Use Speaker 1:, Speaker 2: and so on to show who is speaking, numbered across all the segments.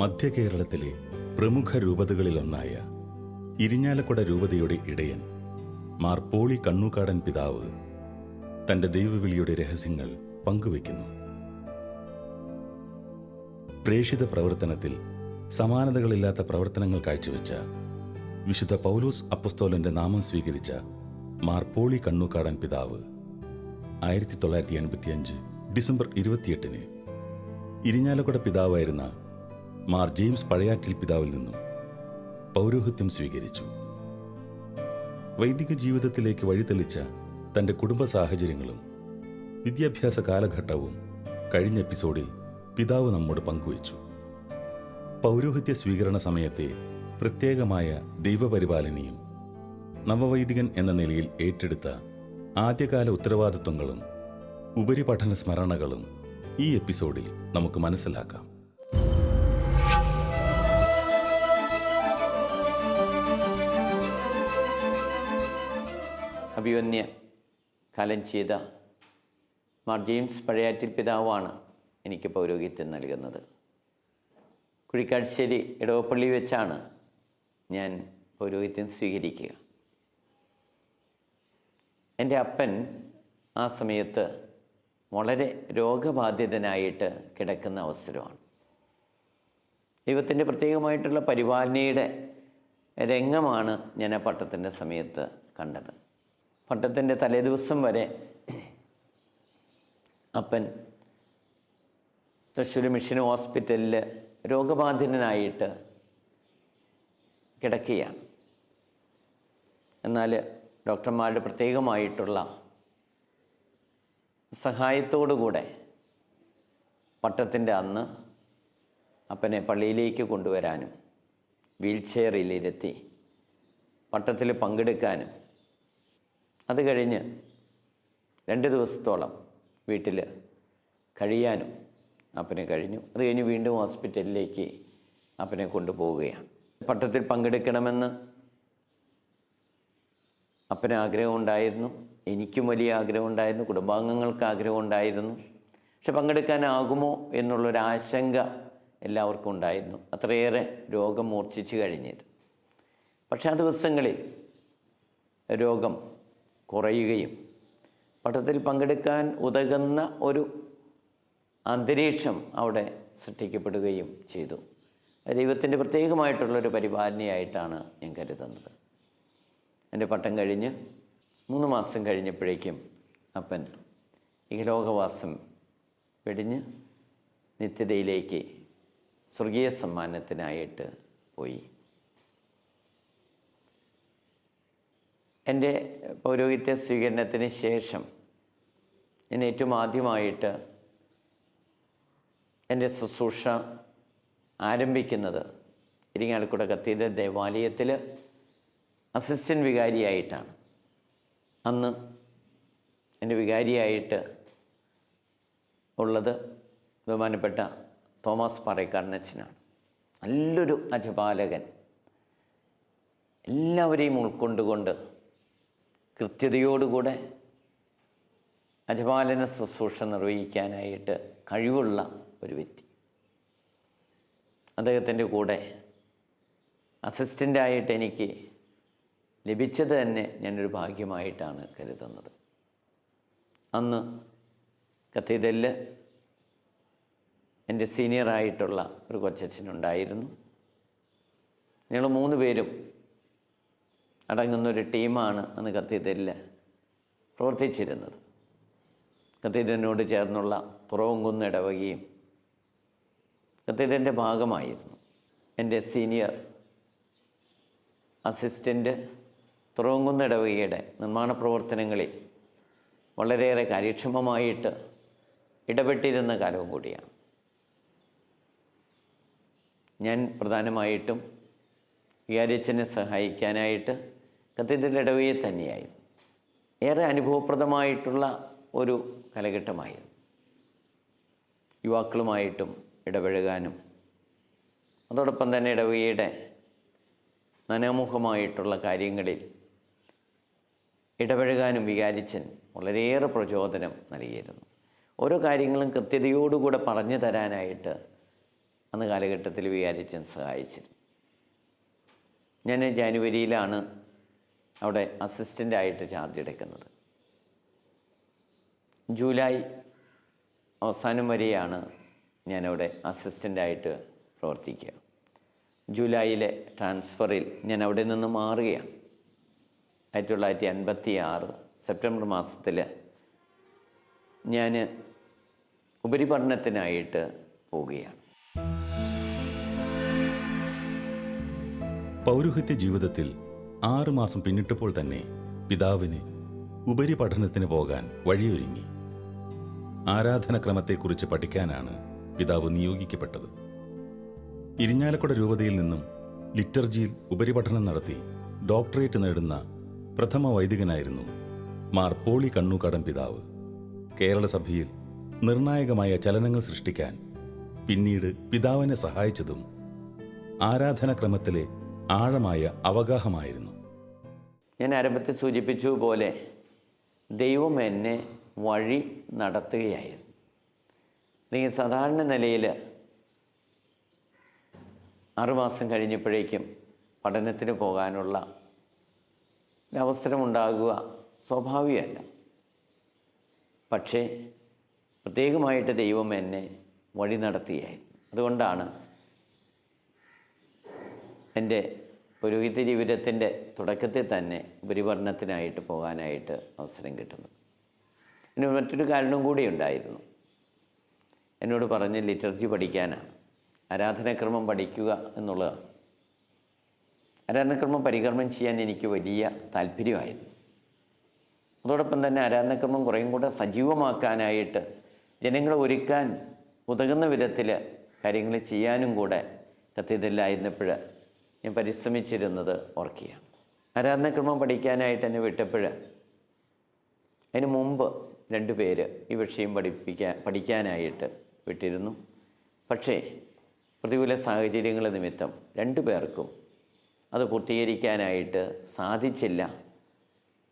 Speaker 1: മധ്യ കേരളത്തിലെ പ്രമുഖ രൂപതകളിലൊന്നായ ഇരിഞ്ഞാലക്കുട രൂപതയുടെ ഇടയൻ മാർ പോളി കണ്ണൂക്കാടൻ പിതാവ് തന്റെ ദൈവവിളിയുടെ രഹസ്യങ്ങൾ പങ്കുവയ്ക്കുന്നു. പ്രേഷിത പ്രവർത്തനത്തിൽ സമാനതകളില്ലാത്ത പ്രവർത്തനങ്ങൾ കാഴ്ചവെച്ച വിശുദ്ധ പൗലോസ് അപ്പസ്തോലന്റെ നാമം സ്വീകരിച്ച മാർ പോളി കണ്ണൂക്കാടൻ പിതാവ് 1985 ഡിസംബർ 28 ഇരിഞ്ഞാലക്കുട പിതാവായിരുന്ന മാർ ജെയിംസ് പഴയാറ്റിൽ പിതാവിൽ നിന്നും പൗരോഹിത്യം സ്വീകരിച്ചു. വൈദിക ജീവിതത്തിലേക്ക് വഴിതെളിച്ച തന്റെ കുടുംബ സാഹചര്യങ്ങളും വിദ്യാഭ്യാസ കാലഘട്ടവും കഴിഞ്ഞ എപ്പിസോഡിൽ പിതാവ് നമ്മോട് പങ്കുവച്ചു. പൗരോഹിത്യ സ്വീകരണ സമയത്തെ പ്രത്യേകമായ ദൈവപരിപാലനയും നവവൈദികൻ എന്ന നിലയിൽ ഏറ്റെടുത്ത ആദ്യകാല ഉത്തരവാദിത്വങ്ങളും ഉപരിപഠന സ്മരണകളും ഈ എപ്പിസോഡിൽ നമുക്ക് മനസ്സിലാക്കാം.
Speaker 2: അഭിവന്യ കാലം ചെയ്ത മാർ ജെയിംസ് പഴയാറ്റിൽ പിതാവാണ് എനിക്ക് പൗരോഹിത്യം നൽകുന്നത്. കുഴിക്കാട്ടുശ്ശേരി ഇടവപ്പള്ളി വെച്ചാണ് ഞാൻ പൗരോഹിത്യം സ്വീകരിക്കുക. എൻ്റെ അപ്പൻ ആ സമയത്ത് വളരെ രോഗബാധിതനായിട്ട് കിടക്കുന്ന അവസരമാണ്. ദൈവത്തിൻ്റെ പ്രത്യേകമായിട്ടുള്ള പരിപാലനയുടെ രംഗമാണ് ഞാൻ ആ പട്ടത്തിൻ്റെ സമയത്ത് കണ്ടത്. പട്ടത്തിൻ്റെ തലേദിവസം വരെ അപ്പൻ തൃശ്ശൂർ മിഷൻ ഹോസ്പിറ്റലിൽ രോഗബാധിതനായിട്ട് കിടക്കുകയാണ്. എന്നാൽ ഡോക്ടർമാരുടെ പ്രത്യേകമായിട്ടുള്ള സഹായത്തോടുകൂടെ പട്ടത്തിൻ്റെ അന്ന് അപ്പനെ പള്ളിയിലേക്ക് കൊണ്ടുവരാനും വീൽ ചെയറിലിരുത്തി പട്ടത്തിൽ പങ്കെടുക്കാനും അത് കഴിഞ്ഞ് 2 ദിവസത്തോളം വീട്ടിൽ കഴിയാനും അപ്പനെ കഴിഞ്ഞു. അത് കഴിഞ്ഞ് വീണ്ടും ഹോസ്പിറ്റലിലേക്ക് അപ്പനെ കൊണ്ടുപോവുകയാണ്. പട്ടത്തിൽ പങ്കെടുക്കണമെന്ന് അപ്പന് ആഗ്രഹമുണ്ടായിരുന്നു, എനിക്കും വലിയ ആഗ്രഹമുണ്ടായിരുന്നു, കുടുംബാംഗങ്ങൾക്ക് ആഗ്രഹമുണ്ടായിരുന്നു. പക്ഷെ പങ്കെടുക്കാനാകുമോ എന്നുള്ളൊരാശങ്ക എല്ലാവർക്കും ഉണ്ടായിരുന്നു. അത്രയേറെ രോഗം മൂർച്ഛിച്ച് കഴിഞ്ഞിരുന്നു. പക്ഷെ ആ ദിവസങ്ങളിൽ രോഗം കുറയുകയും പട്ടത്തിൽ പങ്കെടുക്കാൻ ഉതകുന്ന ഒരു അന്തരീക്ഷം അവിടെ സൃഷ്ടിക്കപ്പെടുകയും ചെയ്തു. ദൈവത്തിൻ്റെ പ്രത്യേകമായിട്ടുള്ളൊരു പരിപാലനയായിട്ടാണ് ഞാൻ കരുതുന്നത്. എൻ്റെ പട്ടം കഴിഞ്ഞ് 3 മാസം കഴിഞ്ഞപ്പോഴേക്കും അപ്പൻ ഇഹലോകവാസം വെടിഞ്ഞ് നിത്യതയിലേക്ക് സ്വർഗീയ സമ്മാനത്തിനായിട്ട് പോയി. എൻ്റെ പൗരോഹിത്യ സ്വീകരണത്തിന് ശേഷം ഞാൻ ഏറ്റവും ആദ്യമായിട്ട് എൻ്റെ ശുശ്രൂഷ ആരംഭിക്കുന്നത് ഇരിങ്ങാലക്കുട കത്തീഡ്രൽ ദേവാലയത്തിൽ അസിസ്റ്റൻ്റ് വികാരിയായിട്ടാണ്. അന്ന് എൻ്റെ വികാരിയായിട്ട് ഉള്ളത് ബഹുമാനപ്പെട്ട തോമസ് പാറേക്കാടനച്ഛനാണ്. നല്ലൊരു അജപാലകൻ, എല്ലാവരെയും ഉൾക്കൊണ്ടുകൊണ്ട് കൃത്യതയോടുകൂടെ അജപാലന ശുശ്രൂഷ നിർവഹിക്കാനായിട്ട് കഴിവുള്ള ഒരു വ്യക്തി. അദ്ദേഹത്തിൻ്റെ കൂടെ അസിസ്റ്റൻ്റായിട്ട് എനിക്ക് ലഭിച്ചത് തന്നെ ഞാനൊരു ഭാഗ്യമായിട്ടാണ് കരുതുന്നത്. അന്ന് കത്തീഡ്രലിൽ എൻ്റെ സീനിയറായിട്ടുള്ള ഒരു കൊച്ചച്ഛനുണ്ടായിരുന്നു. ഞങ്ങൾ 3 പേരും അടങ്ങുന്നൊരു ടീമാണ് അന്ന് കത്തീഡ്രലിൽ പ്രവർത്തിച്ചിരുന്നത്. കത്തീഡ്രലിനോട് ചേർന്നുള്ള തുറവംകുന്ന് ഇടവകയും കത്തീഡ്രലിൻ്റെ ഭാഗമായിരുന്നു. എൻ്റെ സീനിയർ അസിസ്റ്റൻ്റ് തുറവംകുന്ന് ഇടവകയുടെ നിർമ്മാണ പ്രവർത്തനങ്ങളിൽ വളരെയേറെ കാര്യക്ഷമമായിട്ട് ഇടപെട്ടിരുന്ന കാലവും കൂടിയാണ്. ഞാൻ പ്രധാനമായിട്ടും വികാരിയച്ഛനെ സഹായിക്കാനായിട്ട് കത്തീഡ്രൽ ഇടവകയിൽ തന്നെയായിരുന്നു. ഏറെ അനുഭവപ്രദമായിട്ടുള്ള ഒരു കാലഘട്ടമായിരുന്നു. യുവാക്കളുമായിട്ടും ഇടപഴകാനും അതോടൊപ്പം തന്നെ ഇടവകയുടെ നനാമുഖമായിട്ടുള്ള കാര്യങ്ങളിൽ ഇടപഴകാനും വികാരിച്ചൻ വളരെയേറെ പ്രചോദനം നൽകിയിരുന്നു. ഓരോ കാര്യങ്ങളും കൃത്യതയോടുകൂടെ പറഞ്ഞു തരാനായിട്ട് അന്ന് കാലഘട്ടത്തിൽ വികാരിച്ചൻ സഹായിച്ചിരുന്നു. ഞാൻ ജാനുവരിയിലാണ് അവിടെ അസിസ്റ്റൻ്റായിട്ട് ചാർജ് എടുക്കുന്നത്. ജൂലൈ അവസാനം വരെയാണ് ഞാനവിടെ അസിസ്റ്റൻ്റായിട്ട് പ്രവർത്തിക്കുക. ജൂലൈയിലെ ട്രാൻസ്ഫറിൽ ഞാൻ അവിടെ നിന്ന് മാറുകയാണ്. 1956 സെപ്റ്റംബർ മാസത്തിൽ ഞാൻ ഉപരിപഠനത്തിനായിട്ട് പോവുകയാണ്.
Speaker 1: പൗരോഹിത്യ ജീവിതത്തിൽ 6 മാസം പിന്നിട്ടപ്പോൾ തന്നെ പിതാവിന് ഉപരിപഠനത്തിന് പോകാൻ വഴിയൊരുങ്ങി. ആരാധനക്രമത്തെക്കുറിച്ച് പഠിക്കാനാണ് പിതാവ് നിയോഗിക്കപ്പെട്ടത്. ഇരിഞ്ഞാലക്കുട രൂപതയിൽ നിന്നും ലിറ്റർജിയിൽ ഉപരിപഠനം നടത്തി ഡോക്ടറേറ്റ് നേടുന്ന പ്രഥമ വൈദികനായിരുന്നു മാർ പോളി കണ്ണൂക്കാടൻ പിതാവ്. കേരള സഭയിൽ നിർണായകമായ ചലനങ്ങൾ സൃഷ്ടിക്കാൻ പിന്നീട് പിതാവിനെ സഹായിച്ചതും ആരാധനാക്രമത്തിലെ ആഴമായ അവഗാഹമായിരുന്നു.
Speaker 2: ഞാൻ ആരംഭത്തിൽ സൂചിപ്പിച്ചു പോലെ ദൈവം എന്നെ വഴി നടത്തുകയായിരുന്നു. അല്ലെങ്കിൽ സാധാരണ നിലയിൽ 6 മാസം കഴിഞ്ഞപ്പോഴേക്കും പഠനത്തിന് പോകാനുള്ള ഒരവസരമുണ്ടാകുക സ്വാഭാവികമല്ല. പക്ഷേ പ്രത്യേകമായിട്ട് ദൈവം എന്നെ വഴി നടത്തുകയായിരുന്നു. അതുകൊണ്ടാണ് എൻ്റെ പൗരോഹിത്യ ജീവിതത്തിൻ്റെ തുടക്കത്തിൽ തന്നെ ഉപരിപഠനത്തിനായിട്ട് പോകാനായിട്ട് അവസരം കിട്ടുന്നത്. ഇതിന് മറ്റൊരു കാരണം കൂടി ഉണ്ടായിരുന്നു. എന്നോട് പറഞ്ഞ് ലിറ്റർജി പഠിക്കാനാണ്, ആരാധനാക്രമം പഠിക്കുക എന്നുള്ളതാണ്. ആരാധനാക്രമം പരികർമ്മം ചെയ്യാൻ എനിക്ക് വലിയ താല്പര്യമായിരുന്നു. അതോടൊപ്പം തന്നെ ആരാധനാക്രമം കുറേയും കൂടെ സജീവമാക്കാനായിട്ട് ജനങ്ങളെ ഒരുക്കാൻ ഉതകുന്ന വിധത്തിൽ കാര്യങ്ങൾ ചെയ്യാനും കൂടെ കത്തീഡ്രലിലായിരുന്നപ്പോൾ ഞാൻ പരിശ്രമിച്ചിരുന്നത് ഓർക്കുകയാണ്. ആരാധനാക്രമം പഠിക്കാനായിട്ട് എന്നെ വിട്ടപ്പോൾ അതിന് മുമ്പ് 2 പേര് ഈ വിഷയം പഠിക്കാനായിട്ട് വിട്ടിരുന്നു. പക്ഷേ പ്രതികൂല സാഹചര്യങ്ങൾ നിമിത്തം 2 പേർക്കും അത് പൂർത്തീകരിക്കാനായിട്ട് സാധിച്ചില്ല.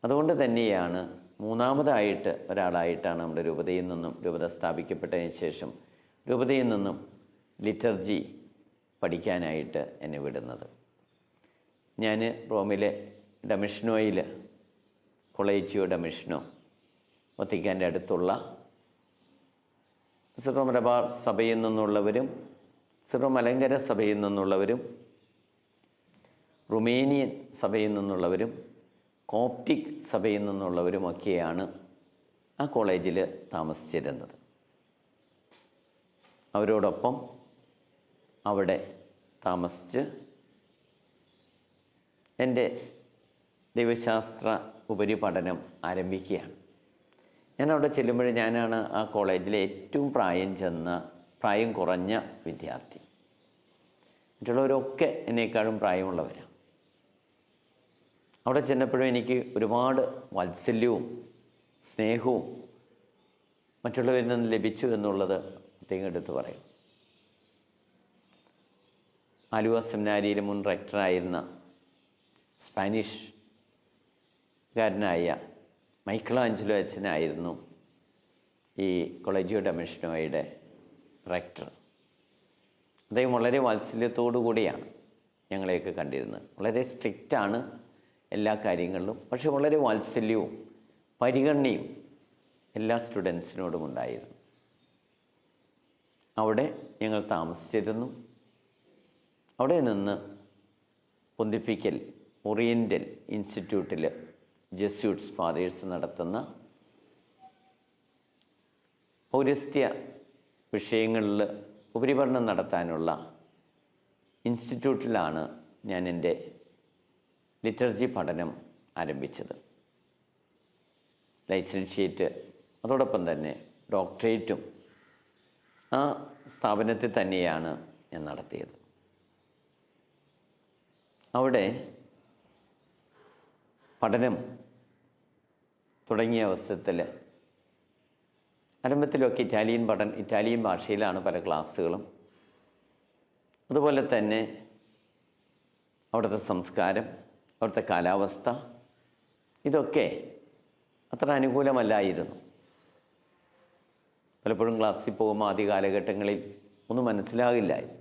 Speaker 2: അതുകൊണ്ട് തന്നെയാണ് മൂന്നാമതായിട്ട് ഒരാളായിട്ടാണ് നമ്മുടെ രൂപതയിൽ നിന്നും, രൂപത സ്ഥാപിക്കപ്പെട്ടതിന് ശേഷം രൂപതയിൽ നിന്നും ലിറ്റർജി പഠിക്കാനായിട്ട് എന്നെ വിടുന്നത്. ഞാൻ റോമിലെ ഡമിഷ്നോയിൽ, കൊളേജിയോ ഡമിഷ്നോ, വത്തിക്കാൻ്റെ അടുത്തുള്ള സിറോ മലബാർ സഭയിൽ നിന്നുള്ളവരും സിറോ മലങ്കര സഭയിൽ നിന്നുള്ളവരും റുമേനിയൻ സഭയിൽ നിന്നുള്ളവരും കോപ്റ്റിക് സഭയിൽ നിന്നുള്ളവരുമൊക്കെയാണ് ആ കോളേജിൽ താമസിച്ചിരുന്നത്. അവരോടൊപ്പം അവിടെ താമസിച്ച് എൻ്റെ ദൈവശാസ്ത്ര ഉപരിപഠനം ആരംഭിക്കുകയാണ്. ഞാനവിടെ ചെല്ലുമ്പോൾ ഞാനാണ് ആ കോളേജിലെ ഏറ്റവും പ്രായം കുറഞ്ഞ വിദ്യാർത്ഥി. മറ്റുള്ളവരൊക്കെ എന്നേക്കാളും പ്രായമുള്ളവരാണ്. അവിടെ ചെന്നപ്പോഴും എനിക്ക് ഒരുപാട് വാത്സല്യവും സ്നേഹവും മറ്റുള്ളവരിൽ നിന്ന് ലഭിച്ചു എന്നുള്ളത് പ്രത്യേകം എടുത്ത് പറയും. ആലുവ സെമിനാരിയിൽ മുൻ റെക്ടറായിരുന്ന സ്പാനിഷ്കാരനായ മൈക്കിളാഞ്ചലോ അച്ഛനായിരുന്നു ഈ കൊളേജിയോ ഡമിഷ്നോയുടെ റെക്ടർ. അദ്ദേഹം വളരെ വാത്സല്യത്തോടു കൂടിയാണ് ഞങ്ങളെയൊക്കെ കണ്ടിരുന്നത്. വളരെ സ്ട്രിക്റ്റാണ് എല്ലാ കാര്യങ്ങളിലും, പക്ഷെ വളരെ വാത്സല്യവും പരിഗണനയും എല്ലാ സ്റ്റുഡൻസിനോടും ഉണ്ടായിരുന്നു. അവിടെ ഞങ്ങൾ താമസിച്ചിരുന്നു. അവിടെ നിന്ന് പൊന്തിഫിക്കൽ ഓറിയൻ്റൽ ഇൻസ്റ്റിറ്റ്യൂട്ടിൽ ജെസ്യൂട്ട്സ് ഫാദേഴ്സ് നടത്തുന്ന പൗരസ്ത്യ വിഷയങ്ങളിൽ ഉപരിപഠനം നടത്താനുള്ള ഇൻസ്റ്റിറ്റ്യൂട്ടിലാണ് ഞാൻ എൻ്റെ ലിറ്റർജി പഠനം ആരംഭിച്ചത്. ലൈസൻഷ്യേറ്റ് അതോടൊപ്പം തന്നെ ഡോക്ടറേറ്റും ആ സ്ഥാപനത്തിൽ തന്നെയാണ് ഞാൻ നടത്തിയത്. അവിടെ പഠനം തുടങ്ങിയ അവസരത്തിൽ ആരംഭത്തിലൊക്കെ ഇറ്റാലിയൻ ഭാഷയിലാണ് പല ക്ലാസ്സുകളും. അതുപോലെ തന്നെ അവിടുത്തെ സംസ്കാരം, അവിടുത്തെ കാലാവസ്ഥ, ഇതൊക്കെ അത്ര അനുകൂലമല്ലായിരുന്നു. പലപ്പോഴും ക്ലാസ്സിൽ പോകുമ്പോൾ ആദ്യ കാലഘട്ടങ്ങളിൽ ഒന്നും മനസ്സിലാകില്ലായിരുന്നു.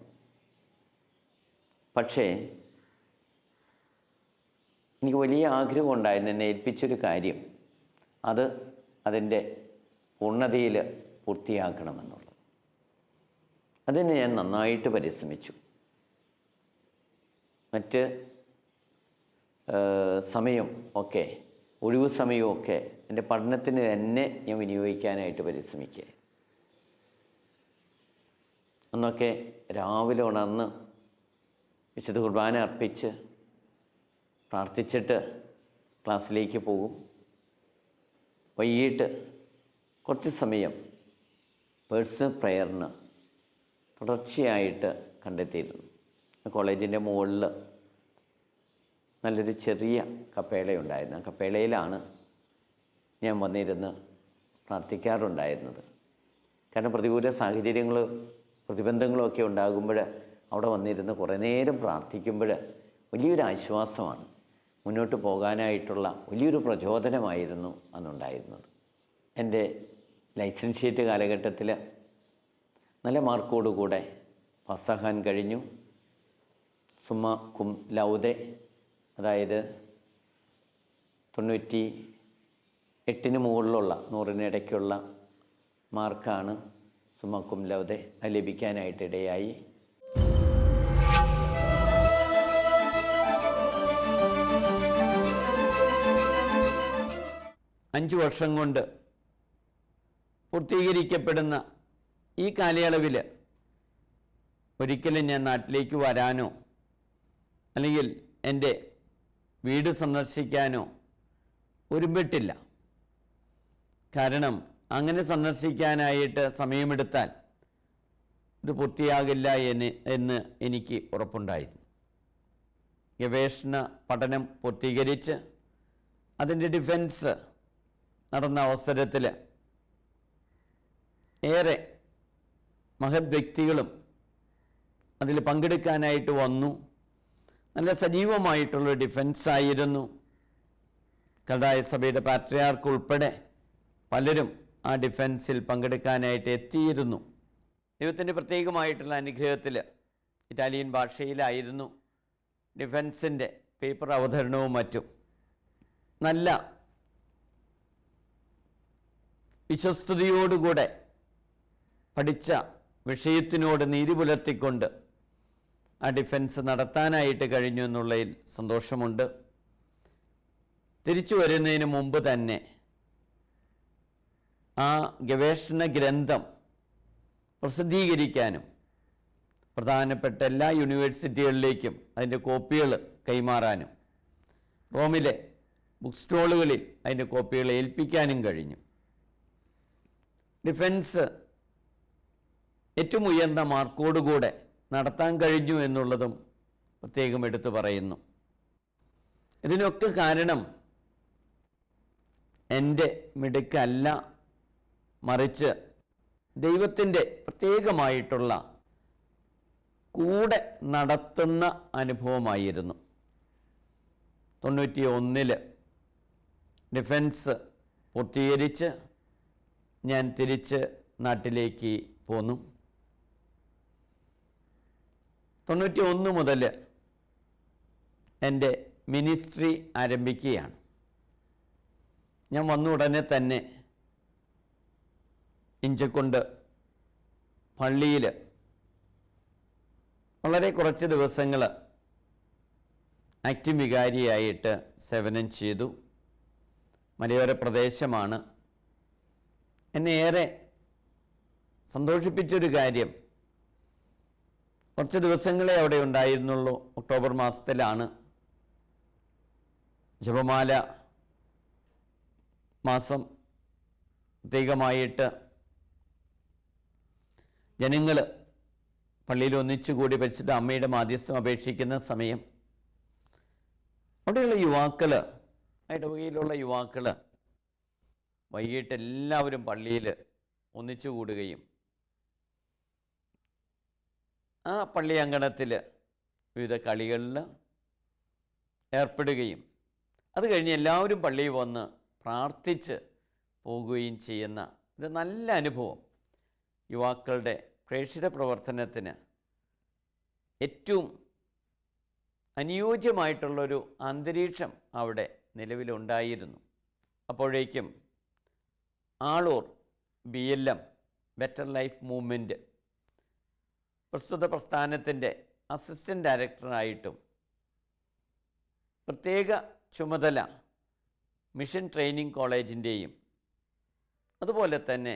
Speaker 2: പക്ഷേ എനിക്ക് വലിയ ആഗ്രഹമുണ്ടായിരുന്നു എന്നെ ഏൽപ്പിച്ചൊരു കാര്യം അത് അതിൻ്റെ പൂർണ്ണതയിൽ പൂർത്തിയാക്കണമെന്നുള്ളത്. അതിന് ഞാൻ നന്നായിട്ട് പരിശ്രമിച്ചു. മറ്റ് സമയം ഒക്കെ, ഒഴിവു സമയമൊക്കെ എൻ്റെ പഠനത്തിന് തന്നെ ഞാൻ വിനിയോഗിക്കാനായിട്ട് പരിശ്രമിക്കുക. അന്നൊക്കെ രാവിലെ ഉണർന്ന് വിശുദ്ധ കുർബാന അർപ്പിച്ച് പ്രാർത്ഥിച്ചിട്ട് ക്ലാസ്സിലേക്ക് പോകും. വൈകിട്ട് കുറച്ച് സമയം പേഴ്സണൽ പ്രയറിന് തുടർച്ചയായിട്ട് കണ്ടെത്തിയിരുന്നു. കോളേജിൻ്റെ മുകളിൽ നല്ലൊരു ചെറിയ കപ്പേളയുണ്ടായിരുന്നു. ആ കപ്പേളയിലാണ് ഞാൻ വന്നിരുന്ന് പ്രാർത്ഥിക്കാറുണ്ടായിരുന്നത്. കാരണം പ്രതികൂല സാഹചര്യങ്ങൾ, പ്രതിബന്ധങ്ങളൊക്കെ ഉണ്ടാകുമ്പോൾ അവിടെ വന്നിരുന്ന് കുറേ നേരം പ്രാർത്ഥിക്കുമ്പോൾ വലിയൊരു ആശ്വാസമാണ്, മുന്നോട്ട് പോകാനായിട്ടുള്ള വലിയൊരു പ്രചോദനമായിരുന്നു അന്നുണ്ടായിരുന്നത്. എൻ്റെ ലൈസൻഷ്യേറ്റ് കാലഘട്ടത്തിൽ നല്ല മാർക്കോടുകൂടെ പാസ്സാകാൻ കഴിഞ്ഞു. സുമ്മ കും ലൗദെ, അതായത് 98 മുകളിലുള്ള 100-ന് മാർക്കാണ് സുമ്മ കും ലൗദെ ലഭിക്കാനായിട്ടിടയായി. അഞ്ച് വർഷം കൊണ്ട് പൂർത്തീകരിക്കപ്പെടുന്ന ഈ കാലയളവിൽ ഒരിക്കലും ഞാൻ നാട്ടിലേക്ക് വരാനോ അല്ലെങ്കിൽ എൻ്റെ വീട് സന്ദർശിക്കാനോ ഒരുമ്പിട്ടില്ല. കാരണം അങ്ങനെ സന്ദർശിക്കാനായിട്ട് സമയമെടുത്താൽ ഇത് പൂർത്തിയാകില്ല എന്ന് എനിക്ക് ഉറപ്പുണ്ടായിരുന്നു. ഗവേഷണ പഠനം പൂർത്തീകരിച്ച് അതിൻ്റെ ഡിഫൻസ് നടന്ന അവസരത്തിൽ ഏറെ മഹത് വ്യക്തികളും അതിൽ പങ്കെടുക്കാനായിട്ട് വന്നു. നല്ല സജീവമായിട്ടുള്ള ഡിഫൻസായിരുന്നു. കൽദായ സഭയുടെ പാട്രിയാർക്ക് ഉൾപ്പെടെ പലരും ആ ഡിഫൻസിൽ പങ്കെടുക്കാനായിട്ട് എത്തിയിരുന്നു. ദൈവത്തിൻ്റെ പ്രത്യേകമായിട്ടുള്ള അനുഗ്രഹത്തിൽ ഇറ്റാലിയൻ ഭാഷയിലായിരുന്നു ഡിഫൻസിൻ്റെ പേപ്പർ അവതരണവും മറ്റും. നല്ല വിശ്വസ്തയോടുകൂടെ പഠിച്ച വിഷയത്തിനോട് നീതി പുലർത്തിക്കൊണ്ട് ആ ഡിഫൻസ് നടത്താനായിട്ട് കഴിഞ്ഞു എന്നുള്ളതിൽ സന്തോഷമുണ്ട്. തിരിച്ചു വരുന്നതിന് മുമ്പ് തന്നെ ആ ഗവേഷണ ഗ്രന്ഥം പ്രസിദ്ധീകരിക്കാനും പ്രധാനപ്പെട്ട എല്ലാ യൂണിവേഴ്സിറ്റികളിലേക്കും അതിൻ്റെ കോപ്പികൾ കൈമാറാനും റോമിലെ ബുക്ക് സ്റ്റോളുകളിൽ അതിൻ്റെ കോപ്പികൾ ഏൽപ്പിക്കാനും കഴിഞ്ഞു. ഡിഫൻസ് ഏറ്റവും ഉയർന്ന മാർക്കോടുകൂടെ നടത്താൻ കഴിഞ്ഞു എന്നുള്ളതും പ്രത്യേകം എടുത്തു പറയുന്നു. ഇതിനൊക്കെ കാരണം എൻ്റെ മിടുക്കല്ല, മറിച്ച് ദൈവത്തിൻ്റെ പ്രത്യേകമായിട്ടുള്ള കൂടെ നടത്തുന്ന അനുഭവമായിരുന്നു. 91 ഡിഫൻസ് പൂർത്തീകരിച്ച് ഞാൻ തിരിച്ച് നാട്ടിലേക്ക് പോന്നു. 91 മുതൽ എൻ്റെ മിനിസ്ട്രി ആരംഭിക്കുകയാണ്. ഞാൻ വന്ന ഉടനെ തന്നെ ഇഞ്ചക്കുണ്ട് പള്ളിയിൽ വളരെ കുറച്ച് ദിവസങ്ങൾ ആക്ടിംഗ് വികാരിയായിട്ട് സേവനം ചെയ്തു. മലയോര പ്രദേശമാണ്. എന്നെ ഏറെ സന്തോഷിപ്പിച്ചൊരു കാര്യം, കുറച്ച് ദിവസങ്ങളെ അവിടെ ഉണ്ടായിരുന്നുള്ളൂ. ഒക്ടോബർ മാസത്തിലാണ് ജപമാല മാസം. പ്രത്യേകമായിട്ട് ജനങ്ങൾ പള്ളിയിൽ ഒന്നിച്ചുകൂടി പരിശുദ്ധ അമ്മയുടെ മാധ്യസ്ഥം അപേക്ഷിക്കുന്ന സമയം അവിടെയുള്ള യുവാക്കൾ, ഇടവകയിലുള്ള യുവാക്കൾ വൈകിട്ട് എല്ലാവരും പള്ളിയിൽ ഒന്നിച്ചു കൂടുകയും ആ പള്ളി അങ്കണത്തിൽ വിവിധ കളികളിൽ ഏർപ്പെടുകയും അത് കഴിഞ്ഞ് എല്ലാവരും പള്ളിയിൽ വന്ന് പ്രാർത്ഥിച്ച് പോകുകയും ചെയ്യുന്ന ഒരു നല്ല അനുഭവം യുവാക്കളുടെ പ്രേക്ഷിത പ്രവർത്തനത്തിന് ഏറ്റവും അനുയോജ്യമായിട്ടുള്ളൊരു അന്തരീക്ഷം അവിടെ നിലവിലുണ്ടായിരുന്നു. അപ്പോഴേക്കും Aloor BLM better life movement പ്രസ്തുത പ്രസ്ഥാനത്തിൻ്റെ അസിസ്റ്റൻ്റ് ഡയറക്ടറായിട്ടും പ്രത്യേക ചുമതല മിഷൻ ട്രെയിനിങ് കോളേജിൻ്റെയും അതുപോലെ തന്നെ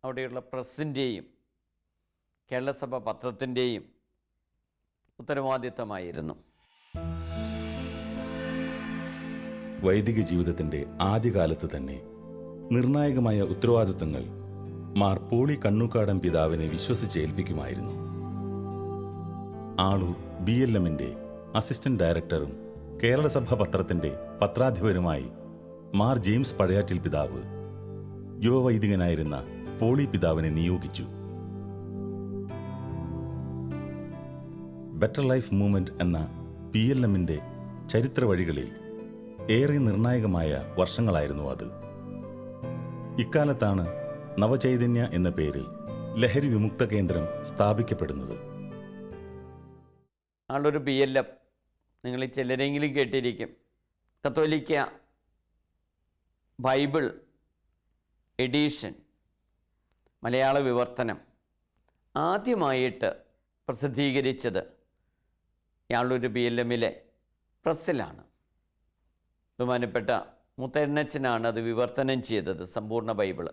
Speaker 2: അവിടെയുള്ള പ്രസ്സിൻ്റെയും കേരളസഭ പത്രത്തിൻ്റെയും ഉത്തരവാദിത്തമായിരുന്നു.
Speaker 1: വൈദിക ജീവിതത്തിൻ്റെ ആദ്യകാലത്ത് തന്നെ നിർണായകമായ ഉത്തരവാദിത്തങ്ങൾ മാർ പോളി കണ്ണൂക്കാടൻ പിതാവിനെ വിശ്വസിച്ചേൽപ്പിക്കുമായിരുന്നു. ആളൂർ BLMൻ്റെ അസിസ്റ്റന്റ് ഡയറക്ടറും കേരളസഭ പത്രത്തിൻ്റെ പത്രാധിപരുമായി മാർ ജെയിംസ് പഴയാറ്റിൽ പിതാവ് യുവവൈദികനായിരുന്ന പോളി പിതാവിനെ നിയോഗിച്ചു. ബെറ്റർ ലൈഫ് മൂവ്മെന്റ് എന്ന PLMൻ്റെ ചരിത്ര വഴികളിൽ ഏറെ നിർണായകമായ വർഷങ്ങളായിരുന്നു അത്. ഇക്കാലത്താണ് നവചൈതന്യ എന്ന പേരിൽ ലഹരി വിമുക്ത കേന്ദ്രം സ്ഥാപിക്കപ്പെടുന്നത്.
Speaker 2: ആളൊരു BLM നിങ്ങൾ ചിലരെങ്കിലും കേട്ടിരിക്കും. കത്തോലിക്ക ബൈബിൾ എഡീഷൻ മലയാള വിവർത്തനം ആദ്യമായിട്ട് പ്രസിദ്ധീകരിച്ചത് ആളൊരു BLMലെ പ്രസ്സിലാണ്. ബഹുമാനപ്പെട്ട മുത്തണ്ണച്ചനാണ് അത് വിവർത്തനം ചെയ്തത്, സമ്പൂർണ്ണ ബൈബിള്.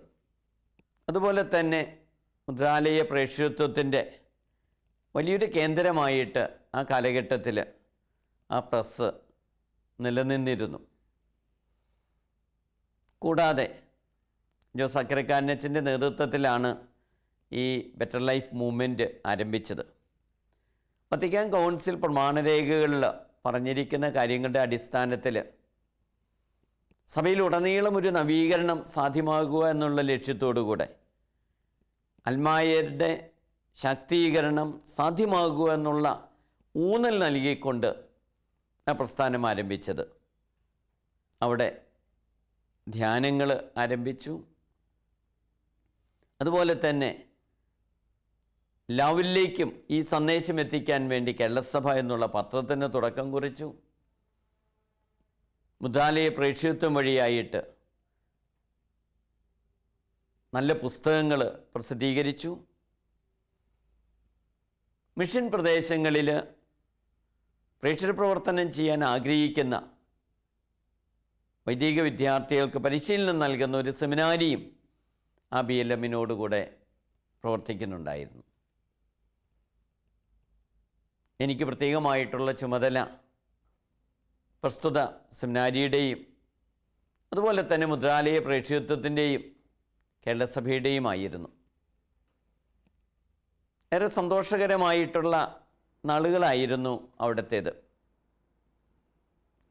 Speaker 2: അതുപോലെ തന്നെ മുദ്രാലയ പ്രേക്ഷിതത്വത്തിൻ്റെ വലിയൊരു കേന്ദ്രമായിട്ട് ആ കാലഘട്ടത്തിൽ ആ പ്രസ് നിലനിന്നിരുന്നു. കൂടാതെ ജോസ് അക്കരക്കാരനച്ചൻ്റെ നേതൃത്വത്തിലാണ് ഈ ബെറ്റർ ലൈഫ് മൂവ്മെൻറ്റ് ആരംഭിച്ചത്. വത്തിക്കാൻ കൗൺസിൽ പ്രമാണരേഖകളിൽ പറഞ്ഞിരിക്കുന്ന കാര്യങ്ങളുടെ അടിസ്ഥാനത്തിൽ സഭയിലുടനീളം ഒരു നവീകരണം സാധ്യമാകുക എന്നുള്ള ലക്ഷ്യത്തോടുകൂടെ അൽമായരുടെ ശാക്തീകരണം സാധ്യമാകുക എന്നുള്ള ഊന്നൽ നൽകിക്കൊണ്ട് ആ പ്രസ്ഥാനം ആരംഭിച്ചത്. അവിടെ ധ്യാനങ്ങൾ ആരംഭിച്ചു. അതുപോലെ തന്നെ എല്ലാവരിലേക്കും ഈ സന്ദേശം എത്തിക്കാൻ വേണ്ടി കേരളസഭ എന്നുള്ള പത്രത്തിന് തുടക്കം കുറിച്ചു. മുദ്രാലയ പ്രേക്ഷിതത്വം വഴിയായിട്ട് നല്ല പുസ്തകങ്ങൾ പ്രസിദ്ധീകരിച്ചു. മിഷൻ പ്രദേശങ്ങളിൽ പ്രേക്ഷിത പ്രവർത്തനം ചെയ്യാൻ ആഗ്രഹിക്കുന്ന വൈദിക വിദ്യാർത്ഥികൾക്ക് പരിശീലനം നൽകുന്ന ഒരു സെമിനാരിയും ആ BLMനോടുകൂടെ പ്രവർത്തിക്കുന്നുണ്ടായിരുന്നു. എനിക്ക് പ്രത്യേകമായിട്ടുള്ള ചുമതല പ്രസ്തുത സെമിനാരിയുടെയും അതുപോലെ തന്നെ മുദ്രാലയ പ്രേക്ഷിതത്വത്തിൻ്റെയും കേരളസഭയുടെയുമായിരുന്നു. ഏറെ സന്തോഷകരമായിട്ടുള്ള നാളുകളായിരുന്നു അവിടത്തേത്.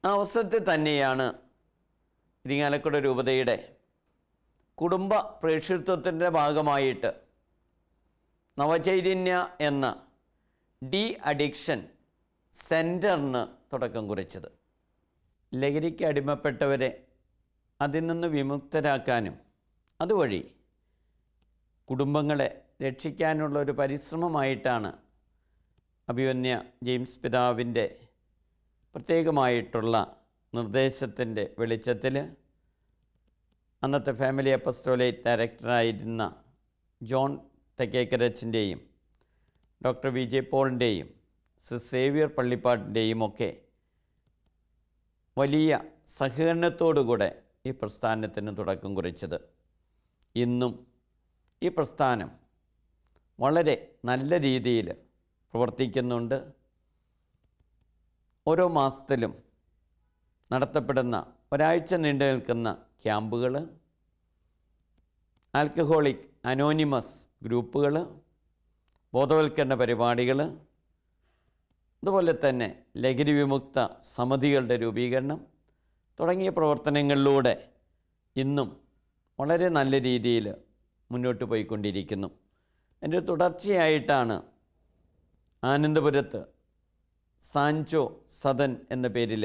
Speaker 2: ആ അവസരത്തിൽ തന്നെയാണ് ഇരിങ്ങാലക്കുട രൂപതയുടെ കുടുംബ പ്രേക്ഷിതത്വത്തിൻ്റെ ഭാഗമായിട്ട് നവചൈതന്യ എന്ന അഡിക്ഷൻ സെൻറ്ററിന് തുടക്കം കുറിച്ചത്. ലഹരിക്ക് അടിമപ്പെട്ടവരെ അതിൽ നിന്ന് വിമുക്തരാക്കാനും അതുവഴി കുടുംബങ്ങളെ രക്ഷിക്കാനുള്ള ഒരു പരിശ്രമമായിട്ടാണ് അഭിവന്യ ജെയിംസ് പിതാവിൻ്റെ പ്രത്യേകമായിട്ടുള്ള നിർദ്ദേശത്തിൻ്റെ വെളിച്ചത്തിൽ അന്നത്തെ ഫാമിലി അപ്പസ്റ്റോലേറ്റ് ഡയറക്ടറായിരുന്ന ജോൺ തെക്കേക്കരച്ചിൻ്റെയും ഡോക്ടർ VJ പോളിൻ്റെയും സേവ്യർ പള്ളിപ്പാട്ടിൻ്റെയും ഒക്കെ വലിയ സഹകരണത്തോടുകൂടെ ഈ പ്രസ്ഥാനത്തിന് തുടക്കം കുറിച്ചത്. ഇന്നും ഈ പ്രസ്ഥാനം വളരെ നല്ല രീതിയിൽ പ്രവർത്തിക്കുന്നുണ്ട്. ഓരോ മാസത്തിലും നടത്തപ്പെടുന്ന ഒരാഴ്ച നീണ്ടു നിൽക്കുന്ന ക്യാമ്പുകൾ, ആൽക്കഹോളിക് അനോണിമസ് ഗ്രൂപ്പുകൾ, ബോധവൽക്കരണ പരിപാടികൾ, അതുപോലെ തന്നെ ലഹരി വിമുക്ത സമിതികളുടെ രൂപീകരണം തുടങ്ങിയ പ്രവർത്തനങ്ങളിലൂടെ ഇന്നും വളരെ നല്ല രീതിയിൽ മുന്നോട്ട് പോയിക്കൊണ്ടിരിക്കുന്നു. അതിൻ്റെ തുടർച്ചയായിട്ടാണ് ആനന്ദപുരത്ത് സാൻചോ സദൻ എന്ന പേരിൽ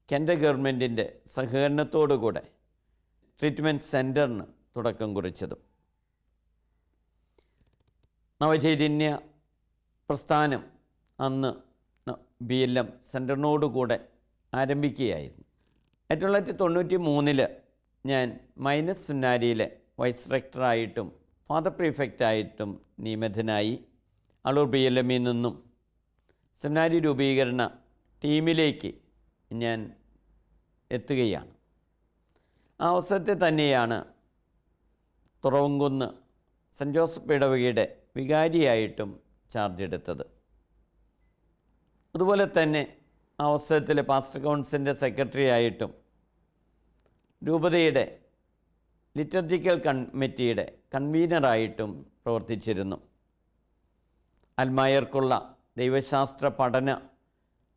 Speaker 2: കേന്ദ്ര ഗവൺമെൻറ്റിൻ്റെ സഹകരണത്തോടുകൂടെ ട്രീറ്റ്മെൻറ്റ് സെൻറ്ററിന് തുടക്കം കുറിച്ചതും. നവചൈതന്യ പ്രസ്ഥാനം അന്ന് BLM സെൻറ്ററിനോടുകൂടെ ആരംഭിക്കുകയായിരുന്നു. 1993 ഞാൻ മൈനസ് സെമിനാരിയിലെ വൈസ് റെക്ടറായിട്ടും ഫാദർ പ്രീഫെക്റ്റായിട്ടും നിയമിതനായി. അളൂർ BLMൽ നിന്നും സെമിനാരി രൂപീകരണ ടീമിലേക്ക് ഞാൻ എത്തുകയാണ്. ആ അവസരത്തിൽ തന്നെയാണ് തുറവംകുന്ന് സെൻറ്റ് ജോസഫ് ഇടവകയുടെ വികാരിയായിട്ടും ചാർജ് എടുത്തത്. അതുപോലെ തന്നെ ആ അവസരത്തിൽ പാസ്റ്റർ കൗൺസിലിൻ്റെ സെക്രട്ടറി ആയിട്ടും രൂപതയുടെ ലിറ്റർജിക്കൽ കമ്മിറ്റിയുടെ കൺവീനറായിട്ടും പ്രവർത്തിച്ചിരുന്നു. അൽമായർക്കുള്ള ദൈവശാസ്ത്ര പഠന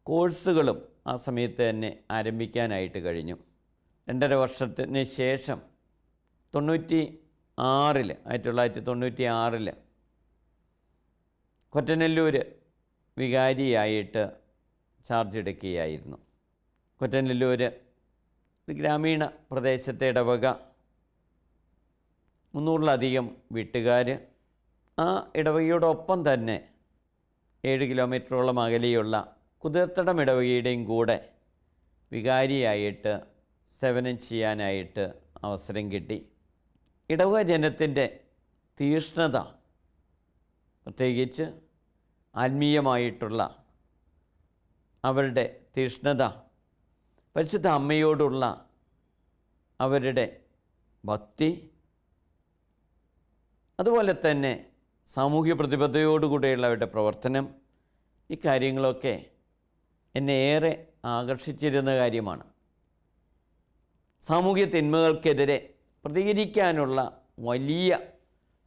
Speaker 2: കോഴ്സുകളും ആ സമയത്ത് തന്നെ ആരംഭിക്കാനായിട്ട് കഴിഞ്ഞു. 2.5 വർഷത്തിന് ശേഷം 1996 കൊറ്റനല്ലൂർ വികാരിയായിട്ട് ചാർജ് എടുക്കുകയായിരുന്നു. കൊറ്റനല്ലൂർ ഗ്രാമീണ പ്രദേശത്തെ ഇടവക, 300-ലധികം വീട്ടുകാർ. ആ ഇടവകയോടൊപ്പം തന്നെ 7 കിലോമീറ്ററോളം അകലെയുള്ള കുതിർത്തടം ഇടവകയുടെയും കൂടെ വികാരിയായിട്ട് സേവനം ചെയ്യാനായിട്ട് അവസരം കിട്ടി. ഇടവക ജനത്തിൻ്റെ തീഷ്ണത, പ്രത്യേകിച്ച് ആത്മീയമായിട്ടുള്ള അവരുടെ തീഷ്ണത, പരിശുദ്ധ അമ്മയോടുള്ള അവരുടെ ഭക്തി, അതുപോലെ തന്നെ സാമൂഹ്യ പ്രതിബദ്ധതയോടുകൂടിയുള്ള അവരുടെ പ്രവർത്തനം, ഈ കാര്യങ്ങളൊക്കെ എന്നെ ഏറെ ആകർഷിച്ചിരുന്ന കാര്യമാണ്. സാമൂഹ്യ തിന്മകൾക്കെതിരെ പ്രതികരിക്കാനുള്ള വലിയ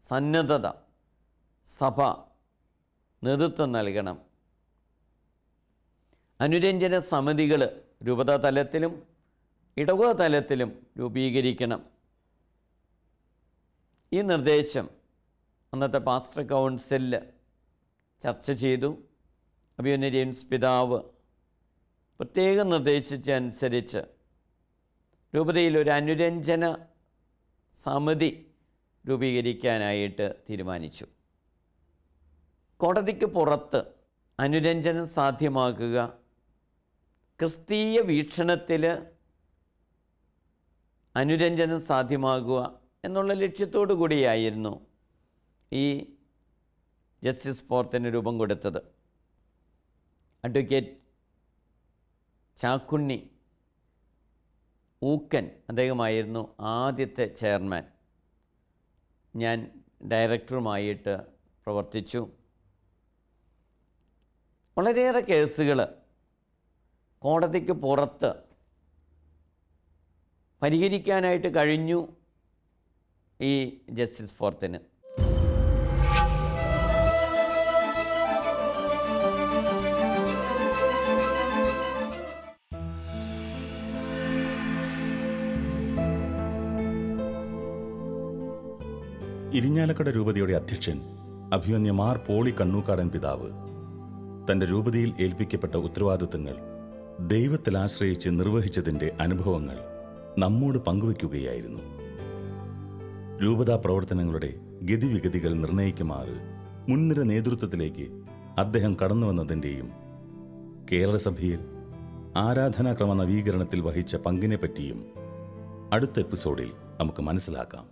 Speaker 2: സന്നദ്ധത സഭ നേതൃത്വം നൽകണം. അനുരഞ്ജന സമിതികൾ രൂപതാ തലത്തിലും ഇടവക തലത്തിലും രൂപീകരിക്കണം. ഈ നിർദ്ദേശം അന്നത്തെ പാസ്റ്റർ കൗൺസിലിൽ ചർച്ച ചെയ്തു. അഭിമന്യ ജെയിംസ് പിതാവ് പ്രത്യേകം നിർദ്ദേശിച്ചനുസരിച്ച് രൂപതയിൽ ഒരു അനുരഞ്ജന സമിതി രൂപീകരിക്കാനായിട്ട് തീരുമാനിച്ചു. കോടതിക്ക് പുറത്ത് അനുരഞ്ജനം സാധ്യമാക്കുക, ക്രിസ്തീയ വീക്ഷണത്തിൽ അനുരഞ്ജനം സാധ്യമാകുക എന്നുള്ള ലക്ഷ്യത്തോടു കൂടിയായിരുന്നു ഈ ജസ്റ്റിസ് ഫോർത്തിന് രൂപം കൊടുത്തത്. അഡ്വക്കേറ്റ് ചാക്കുണ്ണി ഊക്കൻ അദ്ദേഹമായിരുന്നു ആദ്യത്തെ ചെയർമാൻ. ഞാൻ ഡയറക്ടറുമായിട്ട് പ്രവർത്തിച്ചു. വളരെയേറെ കേസുകൾ കോടതിക്ക് പുറത്ത് പരിഹരിക്കാനായിട്ട് കഴിഞ്ഞു ഈ ജസ്റ്റിസ് ഫോർത്തിന്.
Speaker 1: ഇരിഞ്ഞാലക്കുട രൂപതയുടെ അധ്യക്ഷൻ അഭിമന്യ മാർ പോളി കണ്ണൂക്കാടൻ പിതാവ് തന്റെ രൂപതയിൽ ഏൽപ്പിക്കപ്പെട്ട ഉത്തരവാദിത്തങ്ങൾ ദൈവത്തിൽ ആശ്രയിച്ച് നിർവഹിച്ചതിൻ്റെ അനുഭവങ്ങൾ നമ്മോട് പങ്കുവയ്ക്കുകയായിരുന്നു. രൂപതാ പ്രവർത്തനങ്ങളുടെ ഗതിവിഗതികൾ നിർണയിക്കുമാറ് മുൻനിര നേതൃത്വത്തിലേക്ക് അദ്ദേഹം കടന്നുവന്നതിൻ്റെയും കേരളസഭയിൽ ആരാധനാക്രമ നവീകരണത്തിൽ വഹിച്ച പങ്കിനെപ്പറ്റിയും അടുത്ത എപ്പിസോഡിൽ നമുക്ക് മനസ്സിലാക്കാം.